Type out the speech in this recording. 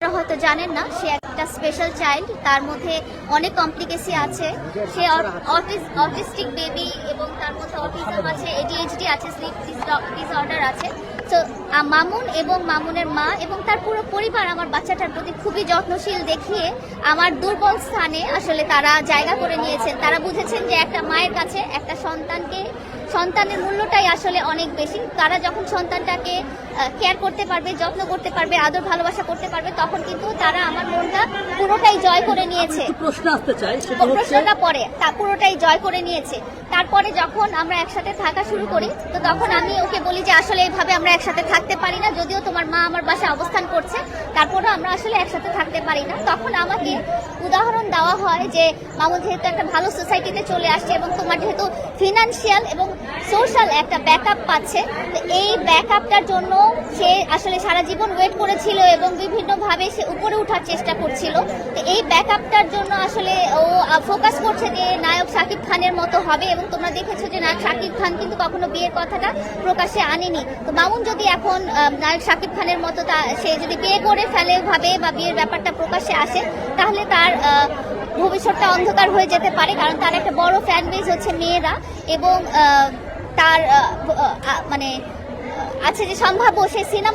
আপনারা হয়তো জানেন না, সে একটা স্পেশাল চাইল্ড, তার মধ্যে অনেক কমপ্লিকেসি আছে। সে অটিস্টিক বেবি এবং তার মধ্যে অটিজম আছে, এডিএইচডি আছে, স্লিপ ডিসঅর্ডার আছে। তো মামুন এবং মামুনের মা এবং তার পুরো পরিবার আমার বাচ্চাটার প্রতি খুবই যত্নশীল দেখিয়ে আমার দুর্বল স্থানে আসলে তারা জায়গা করে নিয়েছেন। তারা বুঝেছেন যে একটা মায়ের কাছে একটা সন্তানের মূল্যটাই আসলে অনেক বেশি। তারা যখন সন্তানটাকে কেয়ার করতে পারবে, যত্ন করতে পারবে, আদর ভালোবাসা করতে পারবে, তখন কিন্তু তারা আমার মনটা পুরোটাই জয় করে নিয়েছে। প্রশ্ন আসতে চাই, প্রশ্নটা পরে তা পুরোটাই জয় করে নিয়েছে। তারপরে যখন আমরা একসাথে থাকা শুরু করি, তো তখন আমি ওকে বলি যে আসলে এইভাবে আমরা একসাথে থাকতে পারি না, যদিও তোমার মা আমার বাসায় অবস্থান করছে, তারপরেও আমরা আসলে একসাথে থাকতে পারি না। তখন আমাকে উদাহরণ দেওয়া হয় যে মামুন যেহেতু একটা ভালো সোসাইটিতে চলে আসছে এবং তোমার যেহেতু ফিনান্সিয়াল এবং সোশ্যাল একটা ব্যাকআপ পাচ্ছে, তো এই ব্যাকআপটার জন্য সে আসলে সারা জীবন ওয়েট করেছিল এবং বিভিন্নভাবে সে উপরে ওঠার চেষ্টা করছিল। তো এই ব্যাকআপটার জন্য আসলে ও ফোকাস করছে যে নায়ক শাকিব খানের মতো হবে, এবং তোমরা দেখেছো যে নায়ক শাকিব খান কিন্তু কখনো বিয়ের কথাটা প্রকাশ্যে আনেনি। তো মামুন যদি এখন নায়ক শাকিব খানের মতো সে যদি বিয়ে করে ফেলে ভাবে বা বিয়ের ব্যাপারটা প্রকাশ্যে আসে, তাহলে তার ভবিষ্যৎটা অন্ধকার হয়ে যেতে পারে, কারণ তার একটা বড় ফ্যান বেজ হচ্ছে মেয়েরা, এবং তার মানে আছে যে সম্ভাব্য সে সিনেমা